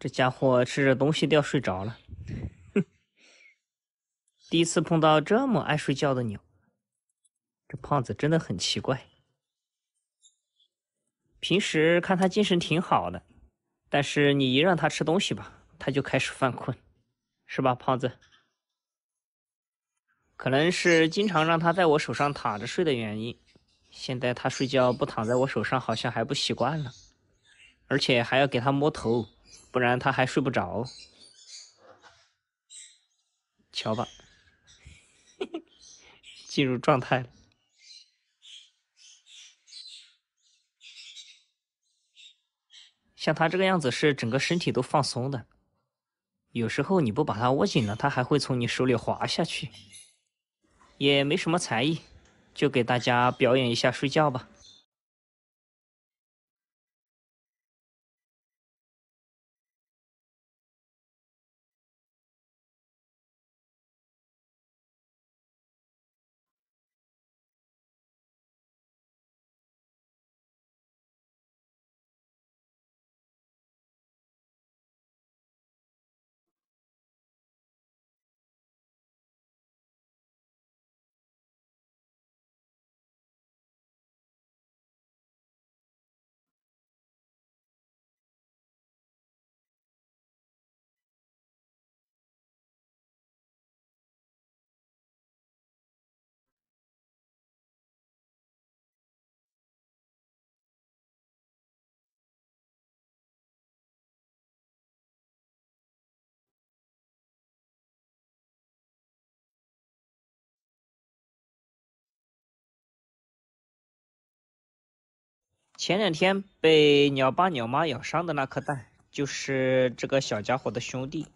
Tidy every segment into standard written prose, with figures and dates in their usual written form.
这家伙吃着东西都要睡着了。第一次碰到这么爱睡觉的鸟，这胖子真的很奇怪。平时看他精神挺好的，但是你一让他吃东西吧，他就开始犯困，是吧，胖子？可能是经常让他在我手上躺着睡的原因，现在他睡觉不躺在我手上好像还不习惯了，而且还要给他摸头，不然他还睡不着。瞧吧，进入状态了。像他这个样子是整个身体都放松的，有时候你不把他握紧了，他还会从你手里滑下去。也没什么才艺，就给大家表演一下睡觉吧。前2天被鸟爸鸟妈咬伤的那颗蛋，就是这个小家伙的兄弟。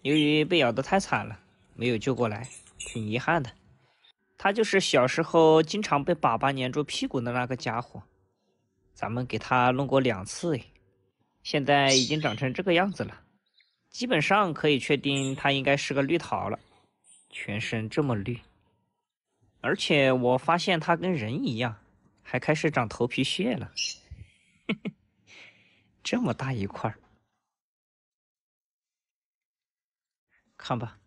由于被咬得太惨了，没有救过来，挺遗憾的。他就是小时候经常被粑粑粘住屁股的那个家伙。咱们给他弄过2次，现在已经长成这个样子了。基本上可以确定他应该是个绿桃了，全身这么绿。而且我发现他跟人一样，还开始长头皮屑了。这么大一块，看吧，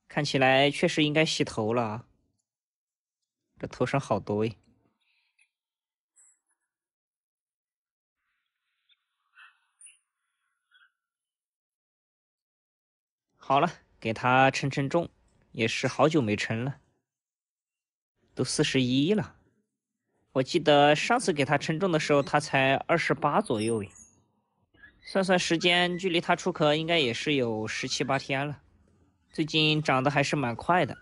看起来确实应该洗头了啊。这头上好多诶。好了，给他称称重，也是好久没称了，都41了。我记得上次给他称重的时候，他才28左右诶。算算时间，距离他出壳应该也是有17、8天了。最近长得还是蛮快的，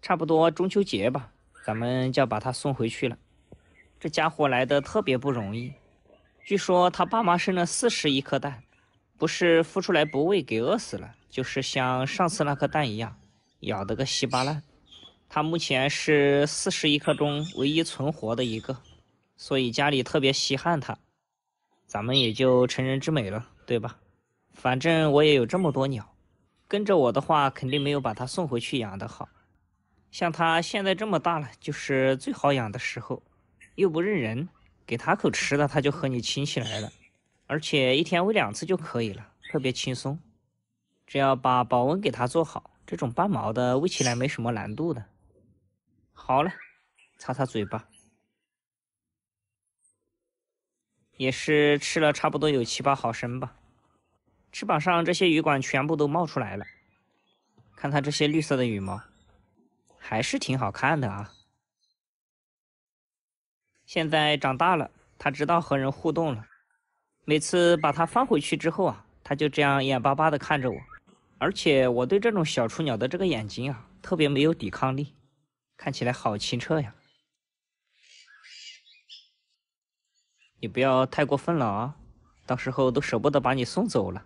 差不多中秋节吧，咱们就要把他送回去了。这家伙来的特别不容易，据说他爸妈生了41颗蛋，不是孵出来不喂给饿死了，就是像上次那颗蛋一样，咬得个稀巴烂。他目前是41颗中唯一存活的一个，所以家里特别稀罕他。咱们也就成人之美了，对吧？反正我也有这么多鸟，跟着我的话肯定没有把它送回去养的好。像它现在这么大了，就是最好养的时候，又不认人，给它口吃的，它就和你亲起来了，而且一天喂2次就可以了，特别轻松。只要把保温给它做好，这种半毛的喂起来没什么难度的。好了，擦擦嘴巴。也是吃了差不多有7、8毫升吧。翅膀上这些羽管全部都冒出来了，看它这些绿色的羽毛，还是挺好看的啊。现在长大了，它知道和人互动了。每次把它放回去之后啊，它就这样眼巴巴地看着我。而且我对这种小雏鸟的这个眼睛啊，特别没有抵抗力，看起来好清澈呀。你不要太过分了啊，到时候都舍不得把你送走了。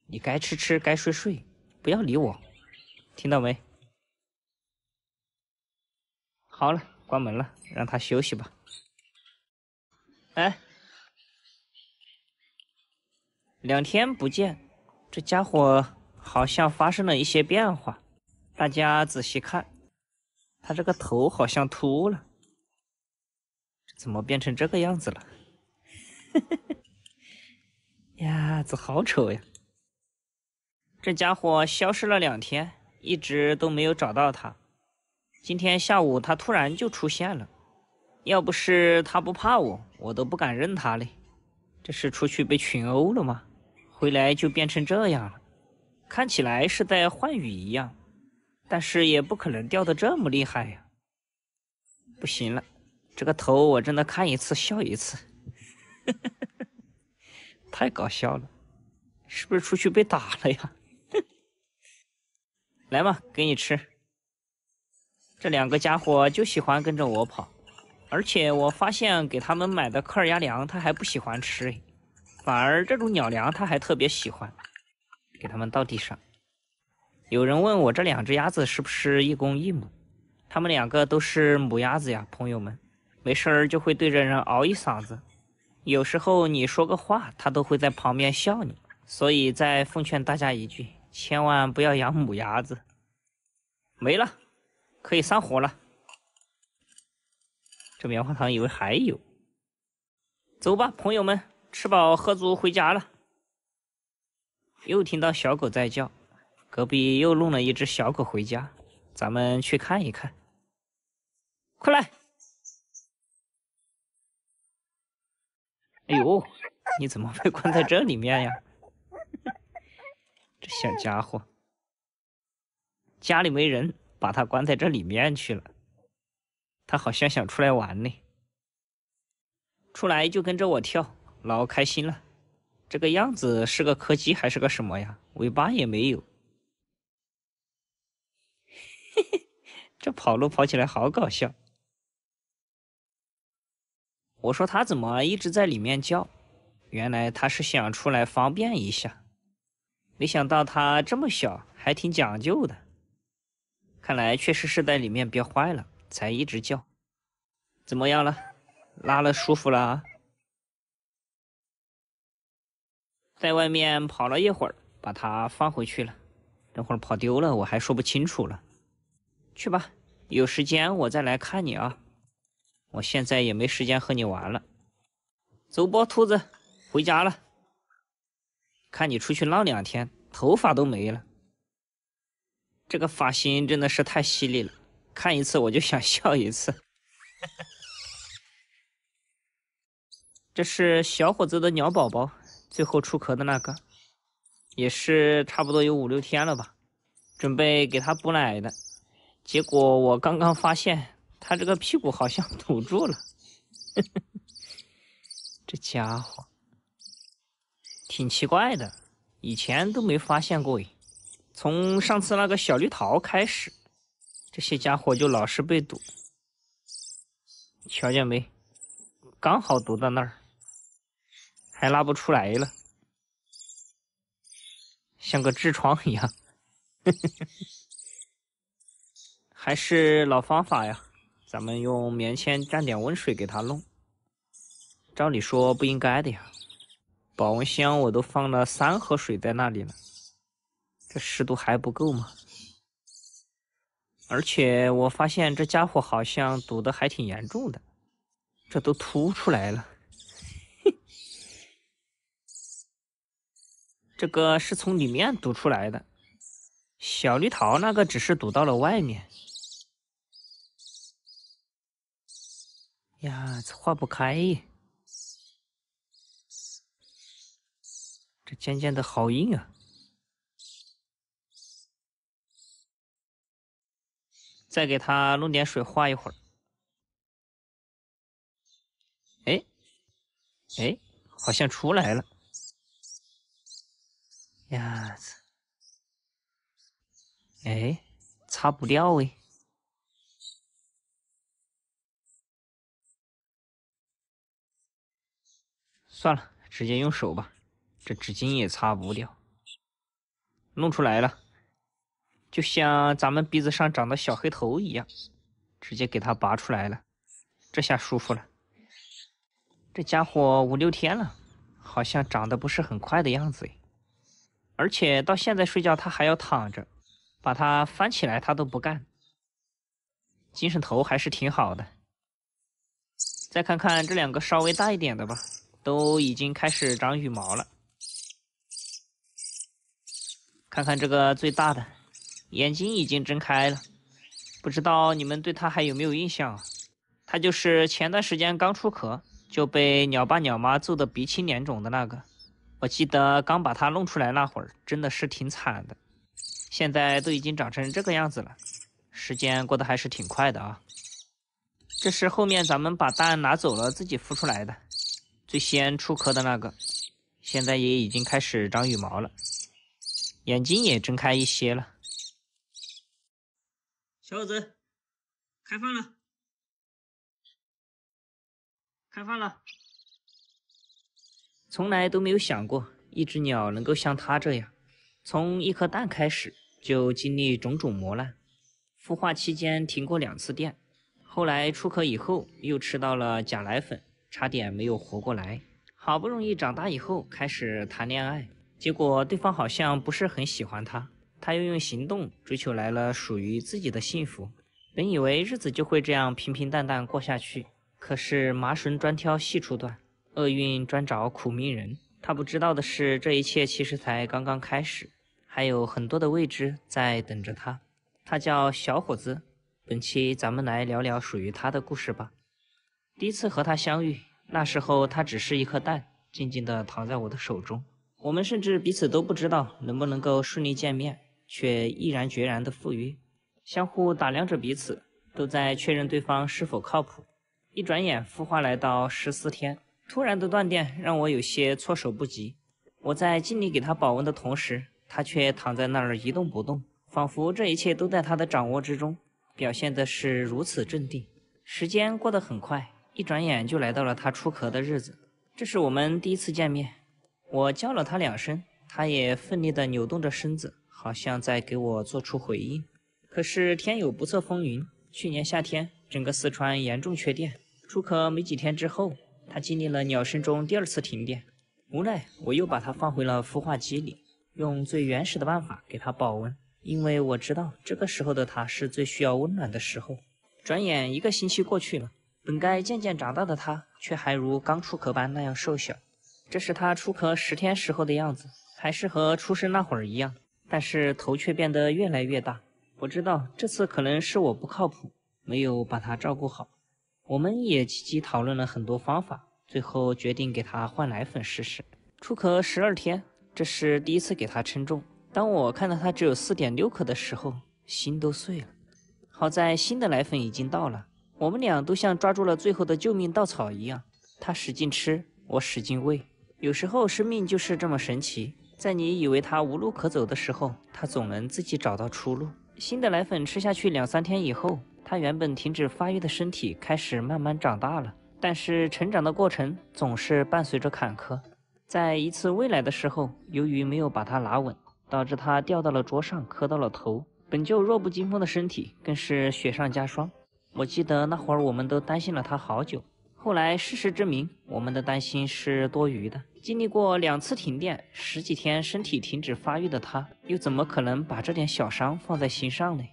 你该吃吃，该睡睡，不要理我，听到没？好了，关门了，让他休息吧。哎，2天不见，这家伙好像发生了一些变化。大家仔细看，他这个头好像秃了，怎么变成这个样子了？子好丑呀！这家伙消失了2天，一直都没有找到他。今天下午他突然就出现了，要不是他不怕我，我都不敢认他嘞。这是出去被群殴了吗？回来就变成这样了，看起来是在换羽一样，但是也不可能掉得这么厉害呀。不行了，这个头我真的看一次笑一次。太搞笑了，是不是出去被打了呀？来嘛，给你吃。这2个家伙就喜欢跟着我跑，而且我发现给他们买的科尔鸭粮他还不喜欢吃，反而这种鸟粮他还特别喜欢。给他们倒地上。有人问我这2只鸭子是不是一公一母，他们2个都是母鸭子呀，朋友们。没事儿就会对着人嗷一嗓子，有时候你说个话，它都会在旁边笑你。所以再奉劝大家一句，千万不要养母鸭子。没了，可以散伙了。这棉花糖以为还有。走吧，朋友们，吃饱喝足回家了。又听到小狗在叫，隔壁又弄了一只小狗回家，咱们去看一看。快来！哎呦，你怎么被关在这里面呀？这小家伙，家里没人，把他关在这里面去了。他好像想出来玩呢，出来就跟着我跳，老开心了。这个样子是个柯基还是个什么呀？尾巴也没有。嘿嘿，这跑路跑起来好搞笑。我说他怎么一直在里面叫？原来他是想出来方便一下。没想到他这么小，还挺讲究的。看来确实是在里面憋坏了，才一直叫。怎么样了？拉了舒服了啊？在外面跑了一会儿，把它放回去了。等会儿跑丢了，我还说不清楚了。去吧，有时间我再来看你啊。我现在也没时间和你玩了。走吧，兔子，回家了。看你出去浪2天，头发都没了。这个发型真的是太犀利了，看一次我就想笑一次。这是小伙子的鸟宝宝，最后出壳的那个，也是差不多有5、6天了吧，准备给它补奶的。结果我刚刚发现它这个屁股好像堵住了。这家伙挺奇怪的，以前都没发现过。从上次那个小绿桃开始，这些家伙就老是被堵。瞧见没？刚好堵到那儿，还拉不出来了，像个痔疮一样。还是老方法呀，咱们用棉签蘸点温水给它弄。照理说不应该的呀，保温箱我都放了3盒水在那里了，这湿度还不够吗？而且我发现这家伙好像堵得还挺严重的，这都凸出来了。这个是从里面堵出来的，小绿桃那个只是堵到了外面。呀，这化不开耶，这渐渐的好硬啊。再给它弄点水化一会儿。哎哎，好像出来了。呀，哎，擦不掉哎。算了，直接用手吧，这纸巾也擦不掉。弄出来了，就像咱们鼻子上长的小黑头一样，直接给它拔出来了，这下舒服了。这家伙5、6天了，好像长得不是很快的样子，而且到现在睡觉它还要躺着，把它翻起来它都不干，精神头还是挺好的。再看看这2个稍微大一点的吧，都已经开始长羽毛了。看看这个最大的，眼睛已经睁开了，不知道你们对它还有没有印象啊？它就是前段时间刚出壳就被鸟爸鸟妈揍得鼻青脸肿的那个。我记得刚把它弄出来那会儿，真的是挺惨的。现在都已经长成这个样子了，时间过得还是挺快的啊。这是后面咱们把蛋拿走了自己孵出来的，最先出壳的那个，现在也已经开始长羽毛了，眼睛也睁开一些了。小伙子，开饭了，开饭了。从来都没有想过一只鸟能够像它这样，从一颗蛋开始就经历种种磨难，孵化期间停过2次电，后来出壳以后又吃到了假奶粉，差点没有活过来。好不容易长大以后开始谈恋爱，结果对方好像不是很喜欢他，他又用行动追求来了属于自己的幸福。本以为日子就会这样平平淡淡过下去，可是麻绳专挑细处断，厄运专找苦命人。他不知道的是，这一切其实才刚刚开始，还有很多的未知在等着他。他叫小伙子，本期咱们来聊聊属于他的故事吧。第一次和他相遇，那时候他只是一颗蛋，静静地躺在我的手中。我们甚至彼此都不知道能不能够顺利见面，却毅然决然地赴约，相互打量着彼此，都在确认对方是否靠谱。一转眼孵化来到14天，突然的断电让我有些措手不及。我在尽力给他保温的同时，他却躺在那儿一动不动，仿佛这一切都在他的掌握之中，表现的是如此镇定。时间过得很快，一转眼就来到了他出壳的日子。这是我们第一次见面，我叫了他2声，他也奋力地扭动着身子，好像在给我做出回应。可是天有不测风云，去年夏天整个四川严重缺电，出壳没几天之后，他经历了鸟生中第2次停电。无奈我又把它放回了孵化机里，用最原始的办法给它保温，因为我知道这个时候的它是最需要温暖的时候。转眼1个星期过去了，本该渐渐长大的它，却还如刚出壳般那样瘦小。这是它出壳10天时候的样子，还是和出生那会儿一样，但是头却变得越来越大。我知道这次可能是我不靠谱，没有把它照顾好。我们也积极讨论了很多方法，最后决定给它换奶粉试试。出壳12天，这是第一次给它称重。当我看到它只有4.6克的时候，心都碎了。好在新的奶粉已经到了，我们俩都像抓住了最后的救命稻草一样，他使劲吃，我使劲喂。有时候生命就是这么神奇，在你以为它无路可走的时候，它总能自己找到出路。新的奶粉吃下去2、3天以后，它原本停止发育的身体开始慢慢长大了，但是成长的过程总是伴随着坎坷。在一次喂奶的时候，由于没有把它拿稳，导致它掉到了桌上，磕到了头。本就弱不禁风的身体更是雪上加霜。我记得那会儿我们都担心了他好久，后来事实证明我们的担心是多余的。经历过2次停电，10几天身体停止发育的他，又怎么可能把这点小伤放在心上呢？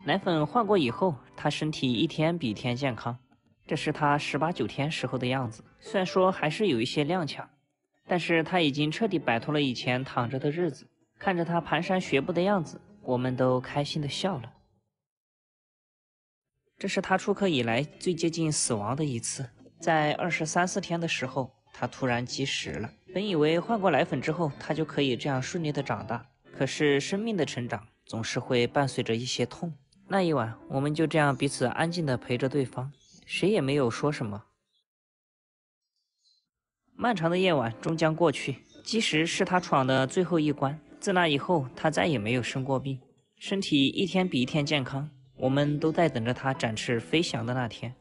奶粉换过以后，他身体一天比一天健康，这是他18、19天时候的样子。虽然说还是有一些踉跄，但是他已经彻底摆脱了以前躺着的日子。看着他蹒跚学步的样子，我们都开心地笑了。这是他出壳以来最接近死亡的一次，在23、4天的时候，他突然积食了。本以为换过奶粉之后，他就可以这样顺利的长大，可是生命的成长总是会伴随着一些痛。那一晚，我们就这样彼此安静地陪着对方，谁也没有说什么。漫长的夜晚终将过去，积食是他闯的最后一关。自那以后，他再也没有生过病，身体一天比一天健康。我们都在等着他展翅飞翔的那天。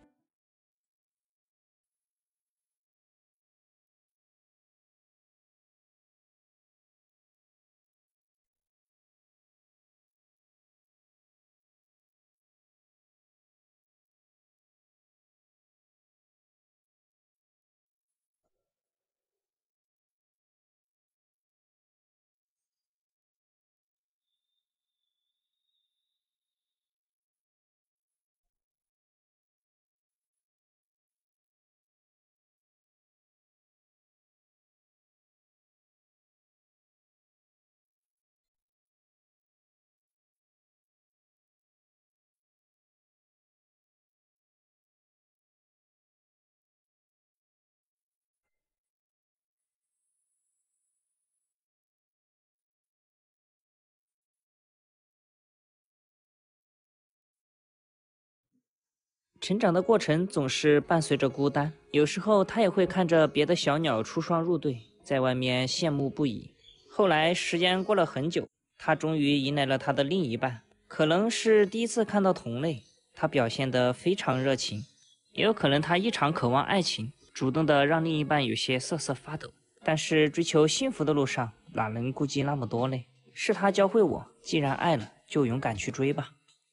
成长的过程总是伴随着孤单，有时候它也会看着别的小鸟出双入对，在外面羡慕不已。后来时间过了很久，它终于迎来了它的另一半，可能是第一次看到同类，它表现得非常热情，也有可能它异常渴望爱情，主动的让另一半有些瑟瑟发抖。但是追求幸福的路上，哪能顾及那么多呢？是他教会我，既然爱了，就勇敢去追吧。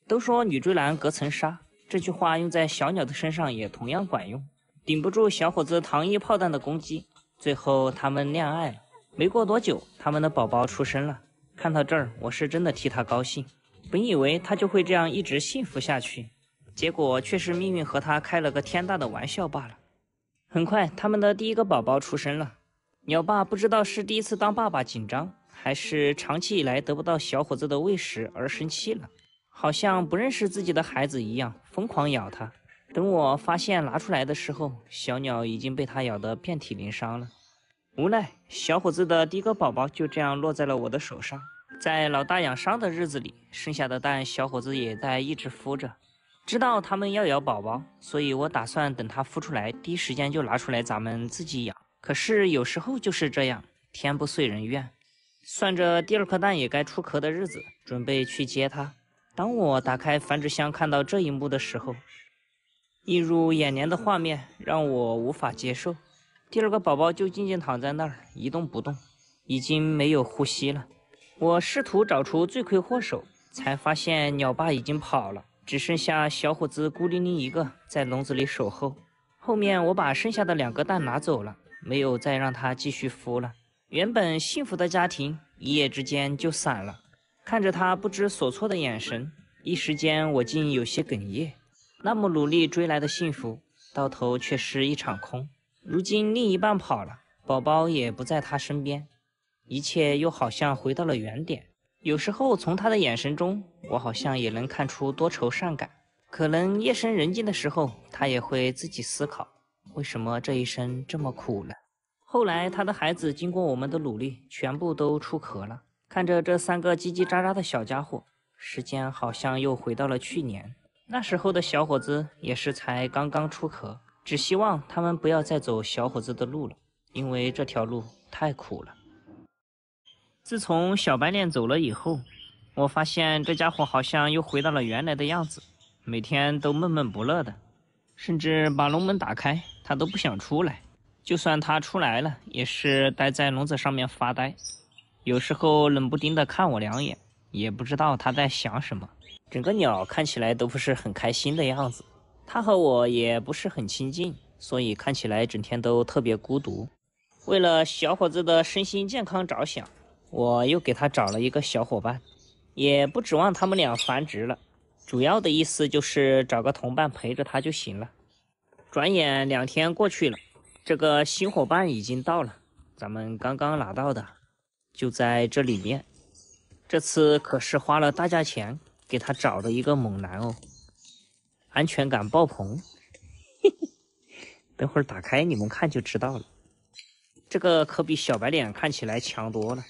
都说女追男隔层纱，这句话用在小鸟的身上也同样管用，顶不住小伙子糖衣炮弹的攻击。最后他们恋爱了，没过多久，他们的宝宝出生了。看到这儿，我是真的替他高兴。本以为他就会这样一直幸福下去，结果却是命运和他开了个天大的玩笑罢了。很快，他们的第一个宝宝出生了。鸟爸不知道是第一次当爸爸紧张，还是长期以来得不到小伙子的喂食而生气了，好像不认识自己的孩子一样，疯狂咬他。等我发现拿出来的时候，小鸟已经被他咬得遍体鳞伤了。无奈，小伙子的第一个宝宝就这样落在了我的手上。在老大养伤的日子里，剩下的蛋小伙子也在一直孵着。知道他们要咬宝宝，所以我打算等他孵出来，第一时间就拿出来咱们自己养。可是有时候就是这样，天不遂人愿。算着第二颗蛋也该出壳的日子，准备去接它。当我打开繁殖箱看到这一幕的时候，映入眼帘的画面让我无法接受。第二个宝宝就静静躺在那儿，一动不动，已经没有呼吸了。我试图找出罪魁祸首，才发现鸟爸已经跑了，只剩下小伙子孤零零一个在笼子里守候。后面我把剩下的2个蛋拿走了，没有再让它继续孵了。原本幸福的家庭一夜之间就散了。看着他不知所措的眼神，一时间我竟有些哽咽。那么努力追来的幸福，到头却是一场空。如今另一半跑了，宝宝也不在他身边，一切又好像回到了原点。有时候从他的眼神中，我好像也能看出多愁善感。可能夜深人静的时候，他也会自己思考，为什么这一生这么苦呢？后来他的孩子经过我们的努力，全部都出壳了。看着这3个叽叽喳喳的小家伙，时间好像又回到了去年。那时候的小伙子也是才刚刚出壳，只希望他们不要再走小伙子的路了，因为这条路太苦了。自从小白脸走了以后，我发现这家伙好像又回到了原来的样子，每天都闷闷不乐的，甚至把笼门打开，他都不想出来。就算他出来了，也是待在笼子上面发呆，有时候冷不丁的看我2眼，也不知道他在想什么。整个鸟看起来都不是很开心的样子，他和我也不是很亲近，所以看起来整天都特别孤独。为了小伙子的身心健康着想，我又给他找了一个小伙伴，也不指望他们俩繁殖了，主要的意思就是找个同伴陪着他就行了。转眼2天过去了，这个新伙伴已经到了，咱们刚刚拿到的，就在这里面。这次可是花了大价钱给他找的一个猛男哦，安全感爆棚。等会儿打开你们看就知道了，这个可比小白脸看起来强多了。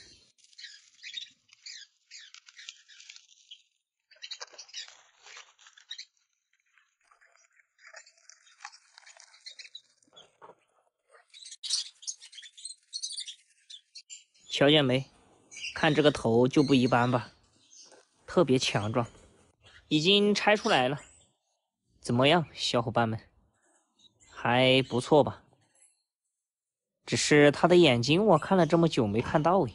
瞧见没？看这个头就不一般吧，特别强壮。已经拆出来了，怎么样，小伙伴们？还不错吧？只是他的眼睛我看了这么久没看到诶，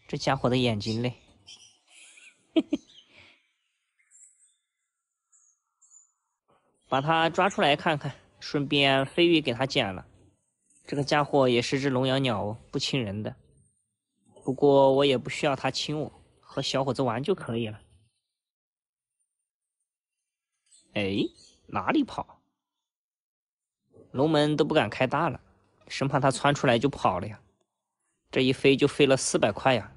这家伙的眼睛嘞。把他抓出来看看，顺便飞鱼给他剪了。这个家伙也是只笼养鸟哦，不亲人的。不过我也不需要他亲我，和小伙子玩就可以了。哎，哪里跑？笼门都不敢开大了，生怕他窜出来就跑了呀。这一飞就飞了400块呀。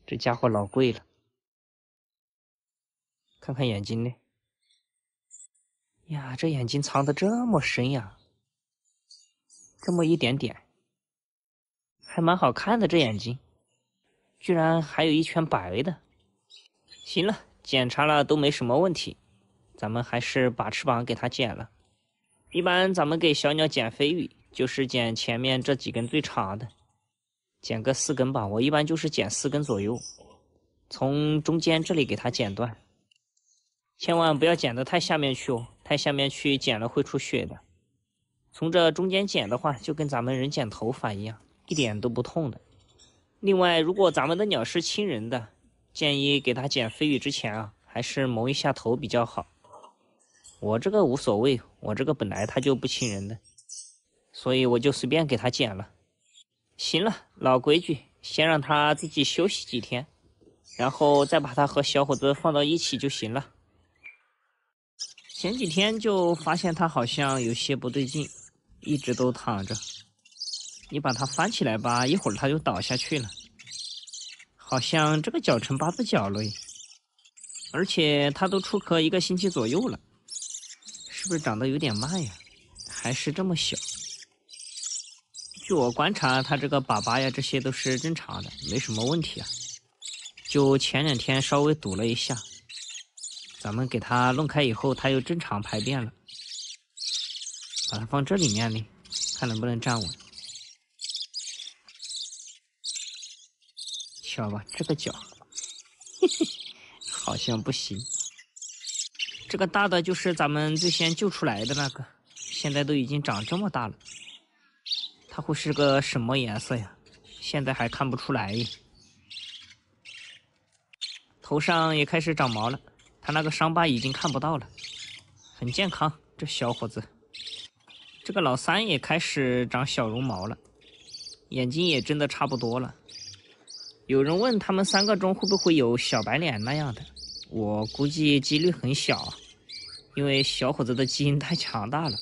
这家伙老贵了。看看眼睛呢。呀，这眼睛藏得这么深呀，这么一点点，还蛮好看的。这眼睛居然还有一圈白的。行了，检查了都没什么问题，咱们还是把翅膀给它剪了。一般咱们给小鸟剪飞羽，就是剪前面这几根最长的，剪个4根吧。我一般就是剪4根左右，从中间这里给它剪断，千万不要剪得太下面去哦，太下面去剪了会出血的。从这中间剪的话，就跟咱们人剪头发一样，一点都不痛的。另外，如果咱们的鸟是亲人的，建议给它剪飞羽之前啊，还是蒙一下头比较好。我这个无所谓，我这个本来它就不亲人的，所以我就随便给它剪了。行了，老规矩，先让它自己休息几天，然后再把它和小伙子放到一起就行了。前几天就发现它好像有些不对劲，一直都躺着。你把它翻起来吧，一会儿它就倒下去了。好像这个脚成8字脚了，而且它都出壳1个星期左右了。是不是长得有点慢呀？还是这么小？据我观察，它这个粑粑呀，这些都是正常的，没什么问题啊。就前2天稍微堵了一下，咱们给它弄开以后，它又正常排便了。把它放这里面呢，看能不能站稳。瞧吧，这个脚，嘿嘿，好像不行。这个大的就是咱们最先救出来的那个，现在都已经长这么大了。它会是个什么颜色呀？现在还看不出来。头上也开始长毛了，它那个伤疤已经看不到了，很健康。这小伙子，这个老三也开始长小绒毛了，眼睛也真的差不多了。有人问他们3个中会不会有小白脸那样的，我估计几率很小啊，因为小伙子的基因太强大了。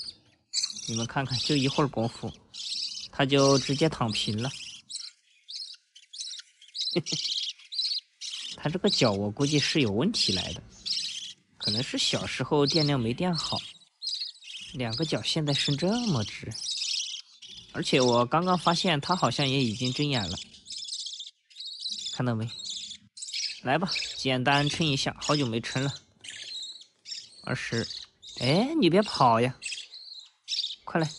你们看看，就一会儿功夫，他就直接躺平了。他这个脚我估计是有问题来的，可能是小时候电量没电好，2个脚现在伸这么直。而且我刚刚发现他好像也已经睁眼了，看到没？来吧，简单称一下，好久没称了。20，哎，你别跑呀，快来，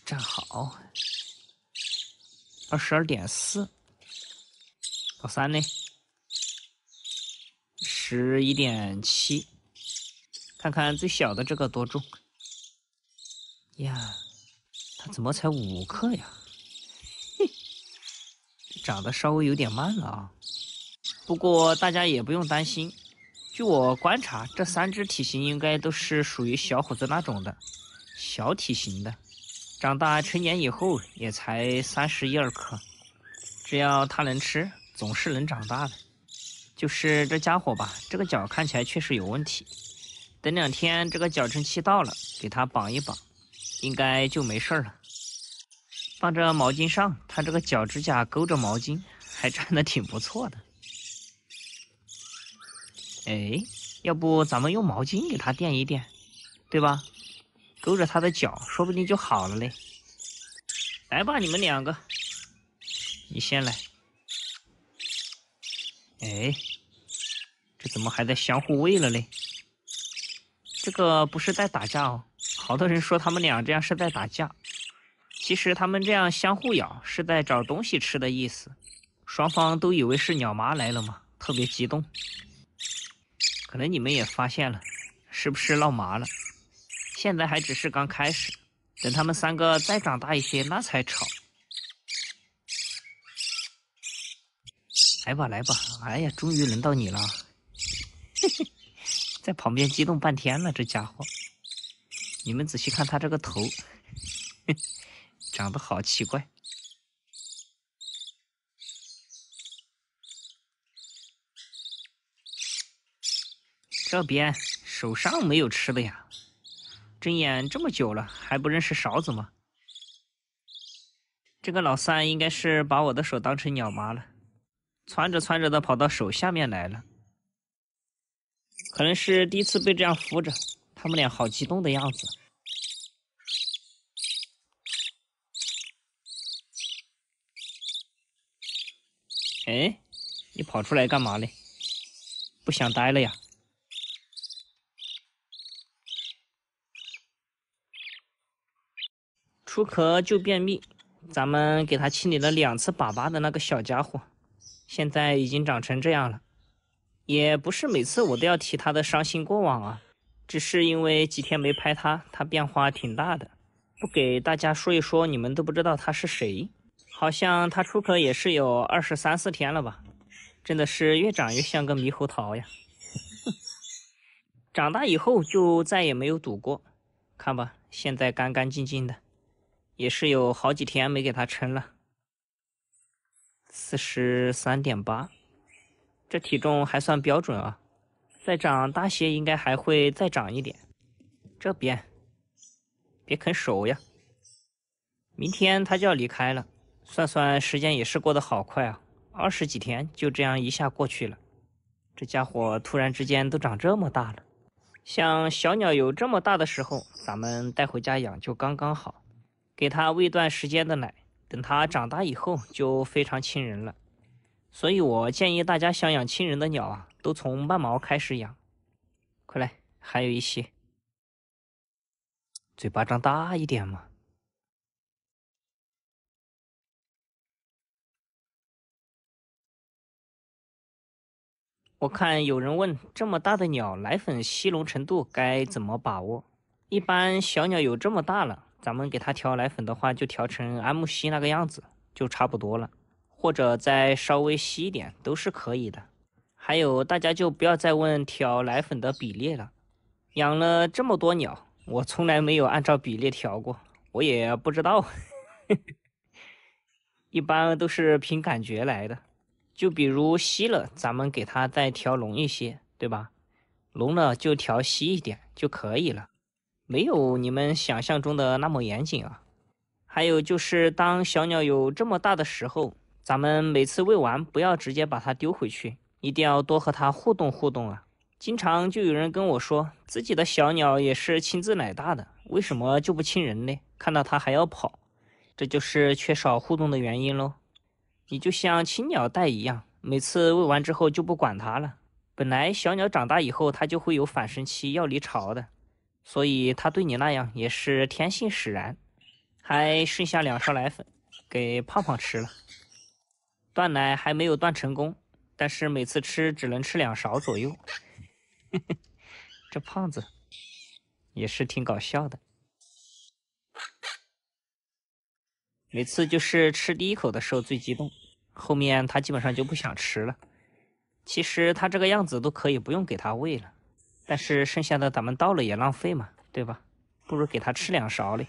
站好。22.4，老三呢？11.7，看看最小的这个多重呀？它怎么才5克呀？嘿，长得稍微有点慢了啊。不过大家也不用担心，据我观察，这3只体型应该都是属于小伙子那种的，小体型的，长大成年以后也才31-2克，只要它能吃，总是能长大的。就是这家伙吧，这个脚看起来确实有问题，等2天这个矫正期到了，给它绑一绑，应该就没事了。放着毛巾上，它这个脚指甲勾着毛巾，还站得挺不错的。哎，要不咱们用毛巾给它垫一垫，对吧？勾着它的脚，说不定就好了嘞。来吧，你们2个，你先来。哎，这怎么还在相互喂了嘞？这个不是在打架哦，好多人说他们俩这样是在打架，其实他们这样相互咬是在找东西吃的意思。双方都以为是鸟妈来了嘛，特别激动。可能你们也发现了，是不是闹麻了？现在还只是刚开始，等他们3个再长大一些，那才吵。来吧来吧，哎呀，终于轮到你了。嘿嘿，在旁边激动半天了，这家伙。你们仔细看他这个头，长得好奇怪。这边手上没有吃的呀，睁眼这么久了还不认识勺子吗？这个老三应该是把我的手当成鸟妈了，窜着窜着的跑到手下面来了，可能是第一次被这样扶着，他们俩好激动的样子。哎，你跑出来干嘛嘞？不想待了呀。出壳就便秘，咱们给它清理了2次粑粑的那个小家伙，现在已经长成这样了。也不是每次我都要提它的伤心过往啊，只是因为几天没拍它，它变化挺大的。不给大家说一说，你们都不知道它是谁。好像它出壳也是有23、24天了吧，真的是越长越像个猕猴桃呀。长大以后就再也没有堵过，看吧，现在干干净净的，也是有好几天没给它称了。43.8，这体重还算标准啊，再长大些应该还会再长一点。这边别啃手呀，明天它就要离开了，算算时间也是过得好快啊，20几天就这样一下过去了。这家伙突然之间都长这么大了。像小鸟有这么大的时候，咱们带回家养就刚刚好，给它喂段时间的奶，等它长大以后就非常亲人了。所以我建议大家想养亲人的鸟啊，都从慢毛开始养。快来，还有一些，嘴巴张大一点嘛。我看有人问，这么大的鸟奶粉吸溶程度该怎么把握？一般小鸟有这么大了，咱们给它调奶粉的话，就调成安慕希那个样子，就差不多了，或者再稍微稀一点都是可以的。还有，大家就不要再问调奶粉的比例了。养了这么多鸟，我从来没有按照比例调过，我也不知道。一般都是凭感觉来的。就比如稀了，咱们给它再调浓一些，对吧？浓了就调稀一点就可以了，没有你们想象中的那么严谨啊。还有就是，当小鸟有这么大的时候，咱们每次喂完不要直接把它丢回去，一定要多和它互动互动啊。经常就有人跟我说，自己的小鸟也是亲自奶大的，为什么就不亲人呢？看到它还要跑，这就是缺少互动的原因咯。你就像亲鸟带一样，每次喂完之后就不管它了。本来小鸟长大以后，它就会有反生期要离巢的，所以它对你那样也是天性使然。还剩下2勺奶粉，给胖胖吃了。断奶还没有断成功，但是每次吃只能吃2勺左右。这胖子也是挺搞笑的，每次就是吃第一口的时候最激动，后面他基本上就不想吃了。其实他这个样子都可以不用给他喂了，但是剩下的咱们倒了也浪费嘛，对吧？不如给他吃2勺嘞。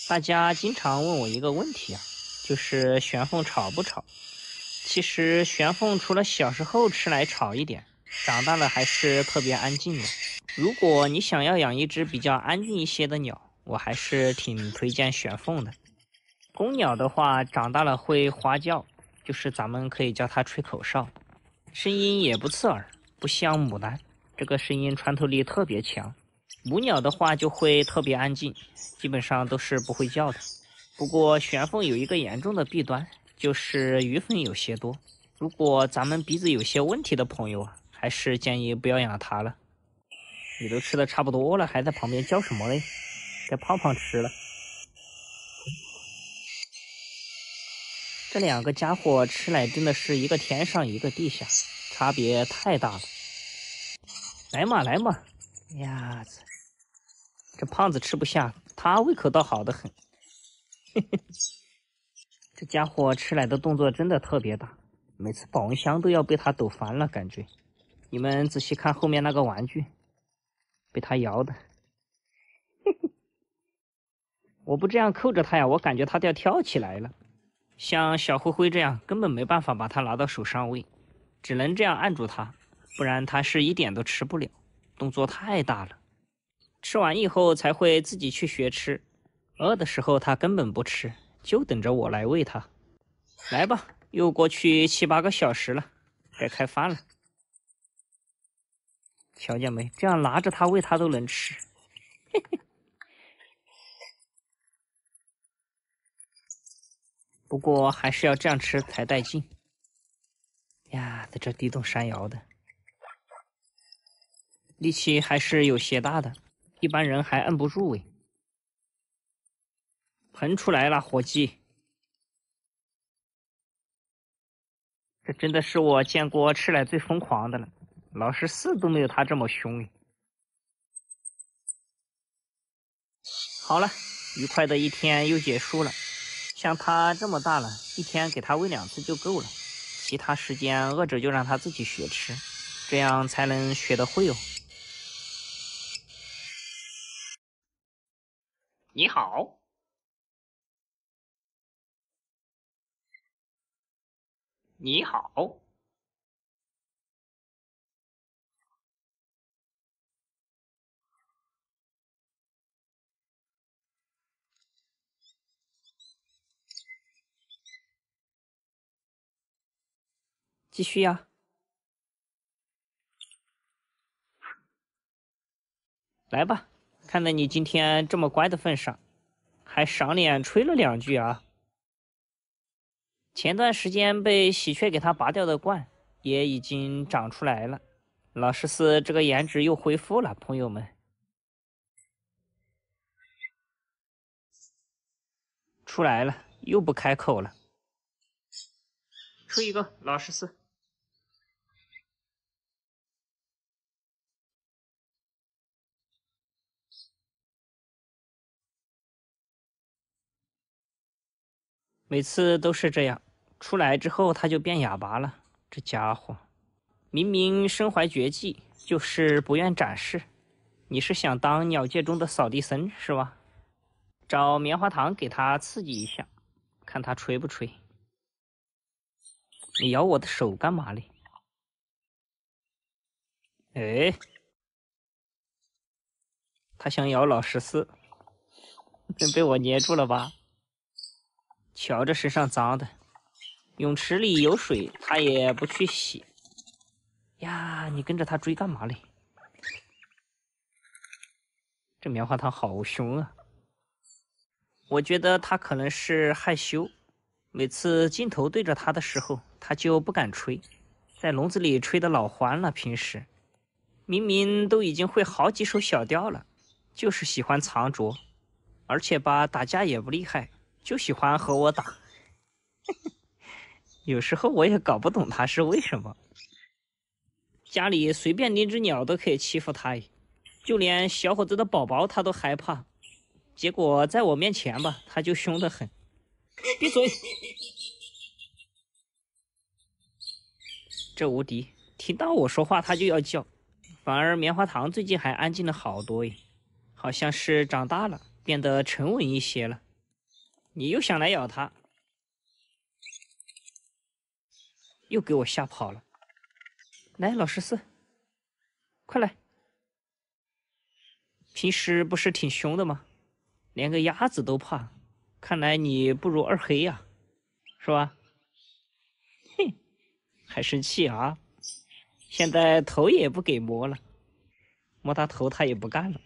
大家经常问我一个问题啊，就是玄凤吵不吵？其实玄凤除了小时候吃奶吵一点，长大了还是特别安静的。如果你想要养一只比较安静一些的鸟，我还是挺推荐玄凤的。公鸟的话，长大了会花叫，就是咱们可以叫它吹口哨，声音也不刺耳，不像牡丹，这个声音穿透力特别强。母鸟的话就会特别安静，基本上都是不会叫的。不过玄凤有一个严重的弊端，就是鱼粉有些多。如果咱们鼻子有些问题的朋友啊，还是建议不要养它了。你都吃的差不多了，还在旁边叫什么嘞？给胖胖吃了。这2个家伙吃奶真的是一个天上一个地下，差别太大了。来嘛来嘛，呀子，这胖子吃不下，他胃口倒好得很。这家伙吃奶的动作真的特别大，每次保温箱都要被他抖翻了，感觉。你们仔细看后面那个玩具，被他摇的。我不这样扣着他呀，我感觉他都要跳起来了。像小灰灰这样，根本没办法把它拿到手上喂，只能这样按住它，不然它是一点都吃不了，动作太大了。吃完以后才会自己去学吃，饿的时候它根本不吃，就等着我来喂它。来吧，又过去7、8个小时了，该开饭了。瞧见没？这样拿着它喂它都能吃。嘿嘿。不过还是要这样吃才带劲。呀，在这地动山摇的，力气还是有些大的，一般人还摁不住哎。喷出来了，伙计！这真的是我见过吃来最疯狂的了，老师4都没有他这么凶哎。好了，愉快的一天又结束了。像他这么大了，一天给他喂2次就够了，其他时间饿着就让他自己学吃，这样才能学得会哦。你好，你好，继续呀。来吧，看在你今天这么乖的份上，还赏脸吹了2句啊。前段时间被喜鹊给他拔掉的冠也已经长出来了，老师4这个颜值又恢复了，朋友们。出来了，又不开口了。吹一个，老师4。每次都是这样，出来之后他就变哑巴了。这家伙明明身怀绝技，就是不愿展示。你是想当鸟界中的扫地僧是吧？找棉花糖给他刺激一下，看他吹不吹。你咬我的手干嘛嘞？哎，他想咬老师4，真被我捏住了吧？瞧着身上脏的，泳池里有水，他也不去洗。呀，你跟着他追干嘛嘞？这棉花糖好凶啊！我觉得他可能是害羞，每次镜头对着他的时候，他就不敢吹，在笼子里吹得老欢了。平时明明都已经会好几首小调了，就是喜欢藏拙，而且吧，打架也不厉害，就喜欢和我打。有时候我也搞不懂他是为什么。家里随便拎只鸟都可以欺负他，就连小伙子的宝宝他都害怕。结果在我面前吧，他就凶得很。闭嘴！这无敌，听到我说话他就要叫。反而棉花糖最近还安静了好多耶，好像是长大了，变得沉稳一些了。你又想来咬他，又给我吓跑了。来，老师4，快来！平时不是挺凶的吗？连个鸭子都怕，看来你不如二黑呀，是吧？哼，还生气啊？现在头也不给摸了，摸他头他也不干了。